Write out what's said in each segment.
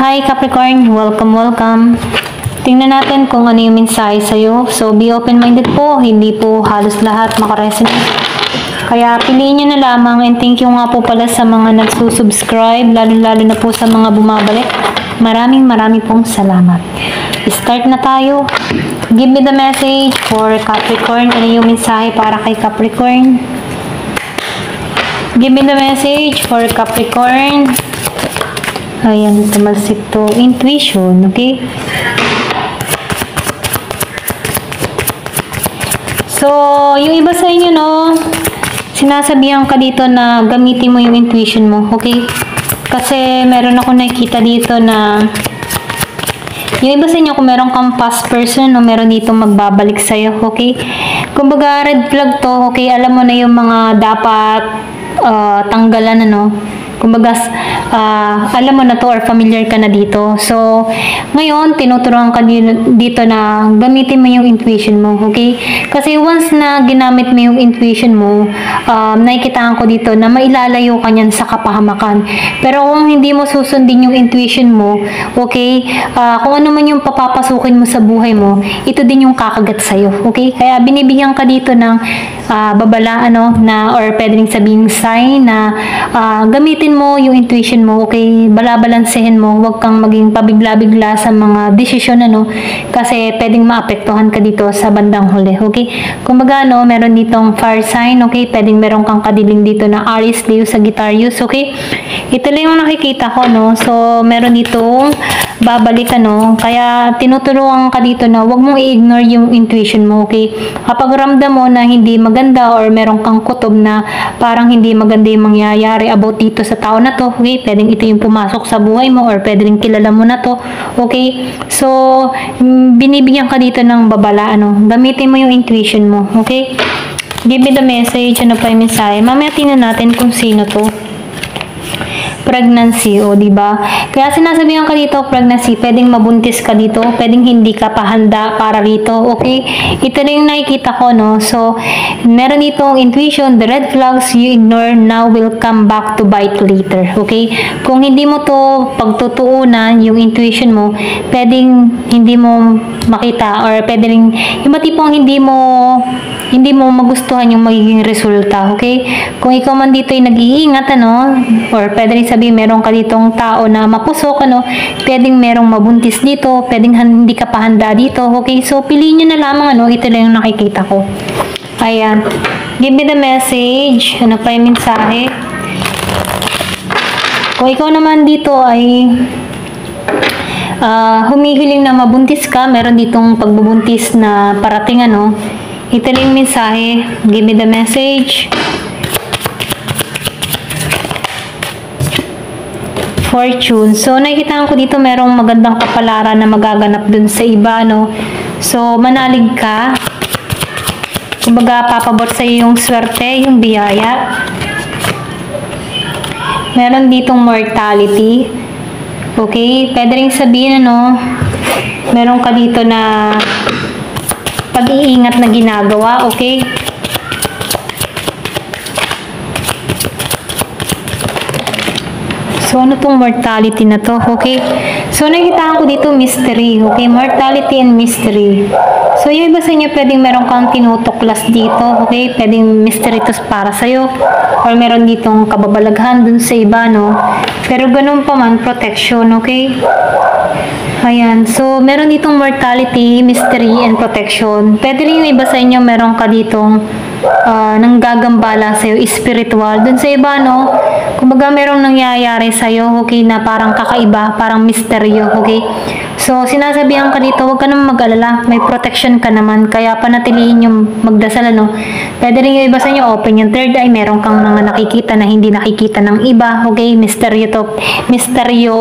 Hi Capricorn, welcome. Tingnan natin kung ano yung mensahe sa'yo. So, be open-minded po. Hindi po halos lahat makaresonate. Kaya piliin nyo na lamang, and thank you nga po pala sa mga nagsusubscribe, lalo na po sa mga bumabalik. Maraming pong salamat. Start na tayo. Give me the message for Capricorn. Ano yung mensahe para kay Capricorn? Give me the message for Capricorn. Ayan, tumalsik to. Intuition, okay? So, yung iba sa inyo, no, sinasabihan ka dito na gamitin mo yung intuition mo, okay? Kasi meron ako nakikita dito na yung iba sa inyo, kung meron kang past person o meron dito magbabalik sa'yo, okay? Kumbaga, red flag to, okay? Alam mo na yung mga dapat tanggalan, ano? Kumbaga, alam mo na to or familiar ka na dito. So, ngayon, tinuturuan ka dito na gamitin mo yung intuition mo, okay? Kasi once na ginamit mo yung intuition mo, nakikitaan ko dito na mailalayo ka niyan sa kapahamakan. Pero kung hindi mo susundin yung intuition mo, okay, kung ano man yung papapasukin mo sa buhay mo, ito din yung kakagat sa'yo, okay? Kaya binibigyan ka dito ng babala, na, or pwedeng sabihin sign na gamitin mo yung intuition mo, okay? Balabalansehin mo, huwag kang maging pabigla-bigla sa mga desisyon, kasi pwedeng maapektuhan ka dito sa bandang huli, okay? Kumbaga, meron ditong fire sign, okay? Pwedeng meron kang kadiling dito na Aries, Leo, Sagittarius, okay? Ito lang yung nakikita ko, so meron ditong babalik, kaya tinuturuan ka dito na huwag mong i-ignore yung intuition mo, okay? Kapag ramdam mo na hindi maganda or meron kang kutob na parang hindi maganda yung mangyayari about dito sa tao na to, okay? Pwedeng ito yung pumasok sa buhay mo or pwedeng kilala mo na to, okay? So, binibigyan ka dito ng babala, gamitin mo yung intuition mo, okay? Give me the message, ano pa yung mensahe? Mamaya tingnan natin kung sino to. Pregnancy, diba? Kaya sinasabihan ka dito, pregnancy, pwedeng mabuntis ka dito, pwedeng hindi ka pahanda para rito, okay? Ito na yung nakikita ko, So, meron ditong intuition, the red flags you ignore now will come back to bite later, okay? Kung hindi mo to pagtutuunan, yung intuition mo, pwedeng hindi mo makita, or pwedeng, yung matipong hindi mo magustuhan yung magiging resulta, okay? Kung ikaw man dito ay nag-iingat, or pwede rin sabihin meron ka ditong tao na mapusok, pwedeng merong mabuntis dito, pwedeng hindi ka pahanda dito, okay? So, piliin nyo na lamang, ito lang yung nakikita ko. Ayan. Give me the message. Ano pa yung mensahe? Kung ikaw naman dito ay humihiling na mabuntis ka, meron ditong pagbubuntis na parating, ito lang yung mensahe. Give me the message. Fortune. So, nakikita ko dito merong magandang kapalaran na magaganap dun sa iba, So, manalig ka. Kumbaga, papabot sa iyo yung swerte, yung biyaya. Meron ditong mortality. Okay? Pwede rin sabihin, meron ka dito na pag-iingat na ginagawa, okay? So, ano tong mortality na to, okay? So, nakikita ko dito mystery, okay? Mortality and mystery. So, yung iba sa inyo, pwedeng meron kang tinutuklas dito, okay? Pwedeng mystery to para sa'yo. Or meron ditong kababalaghan dun sa iba, Pero ganun pa man, protection, okay? Ayan. So, meron ditong mortality, mystery, and protection. Pwede rin yung iba sa inyo, meron ka ditong nanggagambala sa'yo, spiritual. Dun sa iba, kumbaga merong nangyayari sa'yo, okay, na parang kakaiba, parang misteryo, okay? So, sinasabihan ka dito, huwag ka naman mag-alala, may protection ka naman, kaya panatilihin yung magdasal, Pwede rin yung iba sa inyo, open yung third eye, meron kang mga nakikita na hindi nakikita ng iba, okay? Misteryo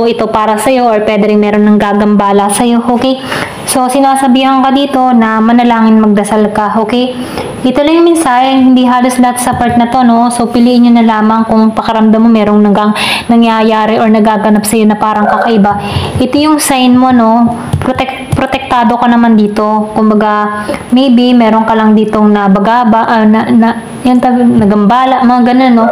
ito para sa'yo, or pwede rin meron ng gagambala sa'yo, okay? So, sinasabihan ka dito na manalangin, magdasal ka, okay? Ito lang yung mensahe, hindi halos lahat sa part na to, So, piliin nyo na lamang kung pakaramdam mo merong nangyayari or nagaganap sa'yo na parang kakaiba. Ito yung sign mo, protektado ka naman dito. Kumbaga, maybe meron ka lang ditong nagambala, mga ganun, no?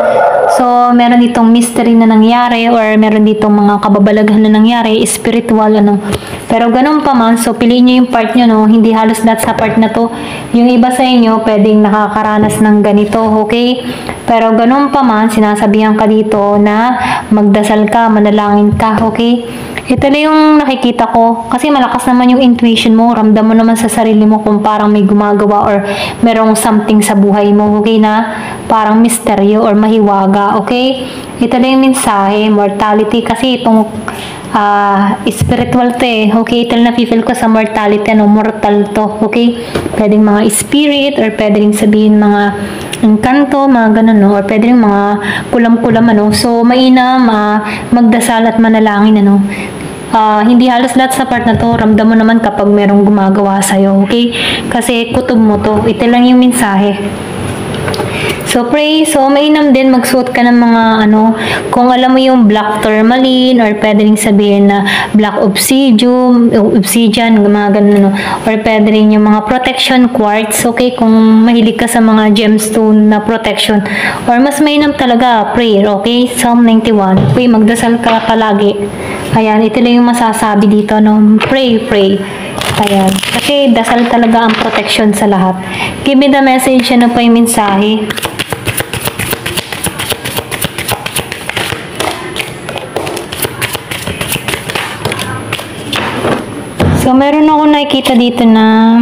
So, meron ditong mystery na nangyari or meron ditong mga kababalaghan na nangyari, spiritual, ano. Pero ganun pa man, so piliin nyo yung part nyo, no? Hindi halos lahat sa part na to. Yung iba sa inyo, pwedeng nakakaranas ng ganito, okay? Pero ganun pa man, sinasabihan ka dito na magdasal ka, manalangin ka, okay? Ito na yung nakikita ko. Kasi malakas naman yung intuition mo. Ramdam mo naman sa sarili mo kung parang may gumagawa or merong something sa buhay mo. Okay na? Parang misteryo or mahiwaga. Okay? Ito na yung mensahe. Mortality. Kasi itong spiritual to eh. Okay? Ito na napifeel ko sa mortality. Ano? Mortal to. Okay? Pwedeng mga spirit or pwedeng sabihin mga engkanto, mga ganun, no? Or pwedeng mga kulam-kulam, ano? So, mainam magdasal at manalangin, ano? Hindi halos lahat sa part na to, ramdam mo naman kapag merong gumagawa sa'yo, okay? Kasi kutob mo to. Ito lang yung mensahe. So, pray. So, mainam din magsuot ka ng mga, kung alam mo yung black tourmaline or pwede rin sabihin na black obsidian, mga ganun, or pwede rin yung mga protection quartz, okay? Kung mahilig ka sa mga gemstone na protection. Or mas mainam talaga, prayer, okay? Psalm 91. Pray, magdasal ka palagi. Ayan, ito lang yung masasabi dito, no? Pray. Ayan. Kasi dasal talaga ang protection sa lahat. Give me the message, ano pa yung mensahe? So, meron ako nakikita dito na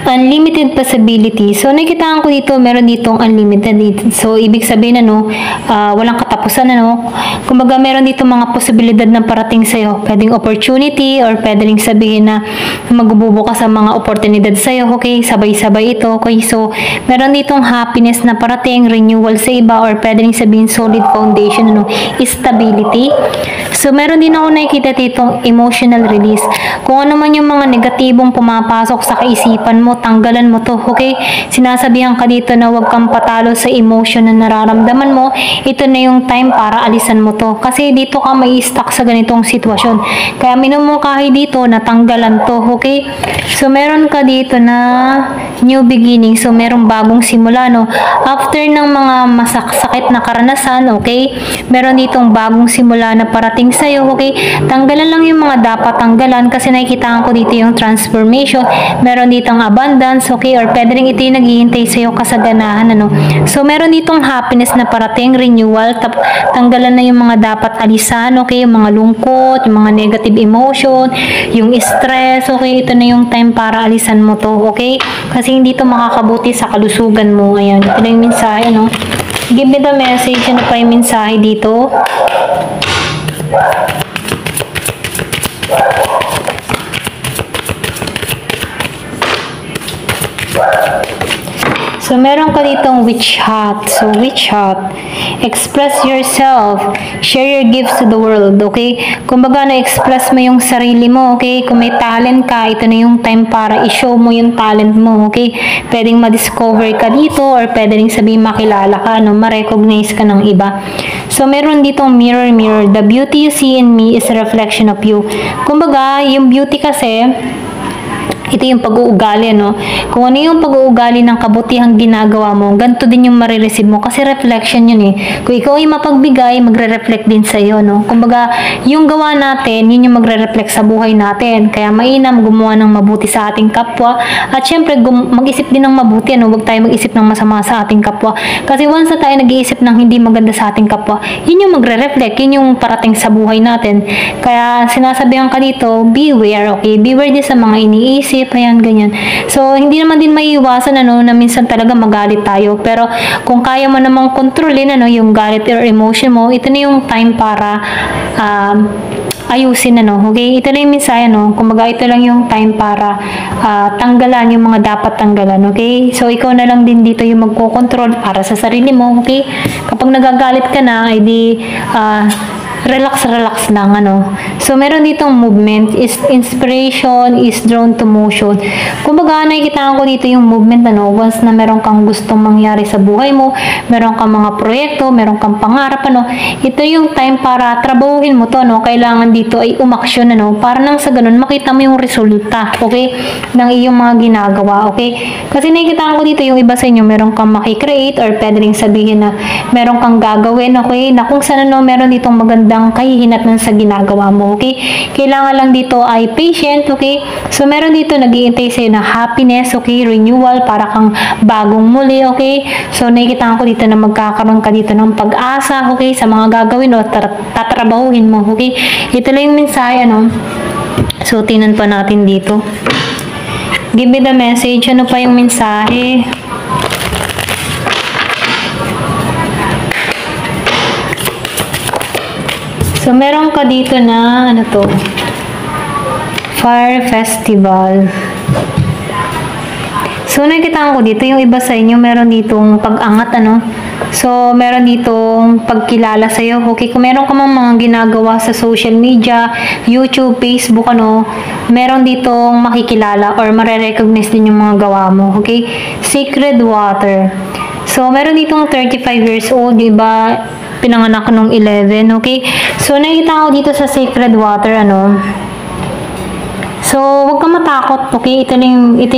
unlimited possibility. So, nakikitaan ko dito, meron ditong unlimited. So, ibig sabihin, walang katapusan, Kumbaga, meron dito mga posibilidad na parating sa'yo. Pwedeng opportunity or pwedeng sabihin na magbubukas sa mga oportunidad sa'yo, okay? Sabay-sabay ito, okay? So, meron ditong happiness na parating, renewal sa iba, or pwedeng sabihin solid foundation, stability. So, meron din ako nakikita ditong emotional release. Kung ano man yung mga negatibong pumapasok sa kaisipan mo, tanggalan mo to, okay? Sinasabihan ka dito na huwag kang patalo sa emotion na nararamdaman mo. Ito na yung time para alisan mo to. Kasi dito ka may stuck sa ganitong sitwasyon. Kaya minumungkahi dito na tanggalan to, okay? So, meron ka dito na new beginning. So, merong bagong simula, no? After ng mga masakit na karanasan, okay? Meron ditong bagong simula na parating sa'yo, okay? Tanggalan lang yung mga dapat tanggalan kasi nakikitaan ko dito yung transformation. Meron ditong abundance, okay? Or pwede rin ito yung naghihintay sa'yo kasaganahan, So, meron ditong happiness na parating, renewal, tanggalan na yung mga dapat alisan, okay? Yung mga lungkot, yung mga negative emotion, yung stress, okay? Ito na yung time para alisan mo to, okay? Kasi hindi to makakabuti sa kalusugan mo. Ayan, ito na yung mensahe, Give me the message, ano pa yung mensahe dito? So, meron ka ditong witch hat. So, witch hat. Express yourself. Share your gifts to the world, okay? Kumbaga, na-express mo yung sarili mo, okay? Kung may talent ka, ito na yung time para i-show mo yung talent mo, okay? Pwedeng ma-discover ka dito or pwede rin sabihin makilala ka, ma-recognize ka ng iba. So, meron ditong mirror. The beauty you see in me is a reflection of you. Kumbaga, yung beauty kasi, ito yung pag-uugali, Kung ano yung pag-uugali ng kabutihang ginagawa mo, ganito din yung marireceive mo kasi reflection yun eh. Kung ikaw ay mapagbigay, magre-reflect din sa iyo, Kumbaga, yung gawa natin, yun yung magre-reflect sa buhay natin. Kaya mainam gumawa ng mabuti sa ating kapwa at syempre mag-isip din ng mabuti, Huwag tayo mag-isip ng masama sa ating kapwa. Kasi once na tayo nag-iisip ng hindi maganda sa ating kapwa, yun yung magre-reflect, yun yung parating sa buhay natin. Kaya sinasabihan ka dito, beware, okay? Beware din sa mga iniisip, ayan, ganyan. So, hindi naman din maiiwasan, na minsan talaga magalit tayo. Pero, kung kaya mo namang kontrolin, yung galit or emotion mo, ito na yung time para ayusin, okay? Ito lang yung mensahe, Kumbaga, ito lang yung time para tanggalan yung mga dapat tanggalan, okay? So, ikaw na lang din dito yung magkocontrol para sa sarili mo, okay? Kapag nagagalit ka na, ay di relax lang, ano. So, meron ditong movement, is inspiration is drawn to motion. Kumbaga, nakikita ko dito yung movement, ano, once na meron kang gustong mangyari sa buhay mo, meron kang mga proyekto, meron kang pangarap, ano, ito yung time para trabahuhin mo to, no. Kailangan dito ay umaksyon, ano, para nang sa ganun, makita mo yung resulta, okay, ng iyong mga ginagawa, okay. Kasi nakikita ko dito yung iba sa inyo, meron kang makikreate or pwede rin sabihin na meron kang gagawin, okay, na kung saan, ano, meron ditong magandang kahihinatnan sa ginagawa mo, okay. Kailangan lang dito ay patient, okay. So, meron dito nag-iintay sa'yo na happiness, okay, renewal, para kang bagong muli, okay. So, nakikita ko dito na magkakaroon ka dito ng pag-asa, okay, sa mga gagawin o tatrabahuhin mo, okay. Ito lang yung mensahe, ano. So, tingnan pa natin dito. Give me the message. Ano pa yung mensahe? So, meron ka dito na, ano to? Fire Festival. So, nakikita ko dito, yung iba sa inyo, meron ditong pag-angat, ano? So, meron ditong pagkilala sa'yo. Okay, kung meron ka mga ginagawa sa social media, YouTube, Facebook, ano, meron ditong makikilala or mare-recognize din yung mga gawa mo. Okay, Sacred Water. So, meron ditong 35 years old, diba? Pinanganak nung 11, okay? So, nakikita ko dito sa Sacred Water, ano? So, huwag kang matakot, okay? Ito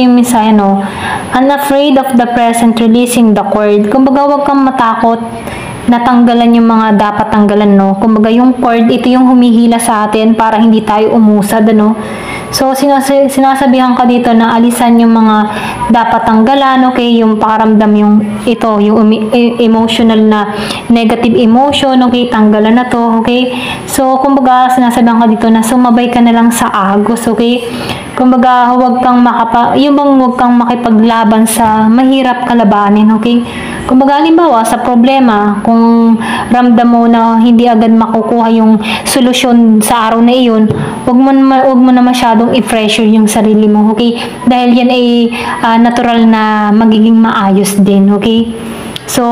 yung mensahe, no? Unafraid of the present, releasing the cord. Kumbaga, huwag kang matakot na tanggalan yung mga dapat tanggalan, no? Kumbaga, yung cord, ito yung humihila sa atin para hindi tayo umusad, ano? So, sinasabihan ka dito na alisan yung mga dapat tanggalan, okay? Yung pakaramdam yung ito, yung emotional na negative emotion, okay? Tanggalan na to, okay? So, kumbaga, sinasabihan ka dito na sumabay ka na lang sa agos, okay? Kumbaga, huwag kang makipaglaban sa mahirap kalabanin, okay? Kumbaga, halimbawa, sa problema, kung ramdam mo na hindi agad makukuha yung solusyon sa araw na iyon, huwag mo na masyadong i-pressure yung sarili mo, okay? Dahil yan ay natural na magiging maayos din, okay? So,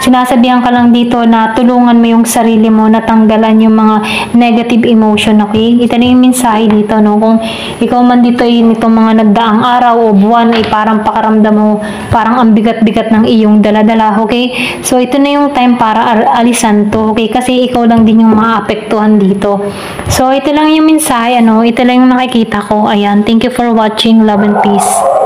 sinasabihan ka lang dito na tulungan mo yung sarili mo na tanggalan yung mga negative emotion, okay? Ito na yung mensahe dito, no? Kung ikaw man dito ay nitong mga nagdaang araw o buwan ay parang pakaramdam mo, parang ang bigat-bigat ng iyong daladala, okay? So, ito na yung time para alisan to, okay? Kasi ikaw lang din yung maapektuhan dito. So, ito lang yung mensahe, ano? Ito lang yung nakikita ko. Ayan. Thank you for watching. Love and peace.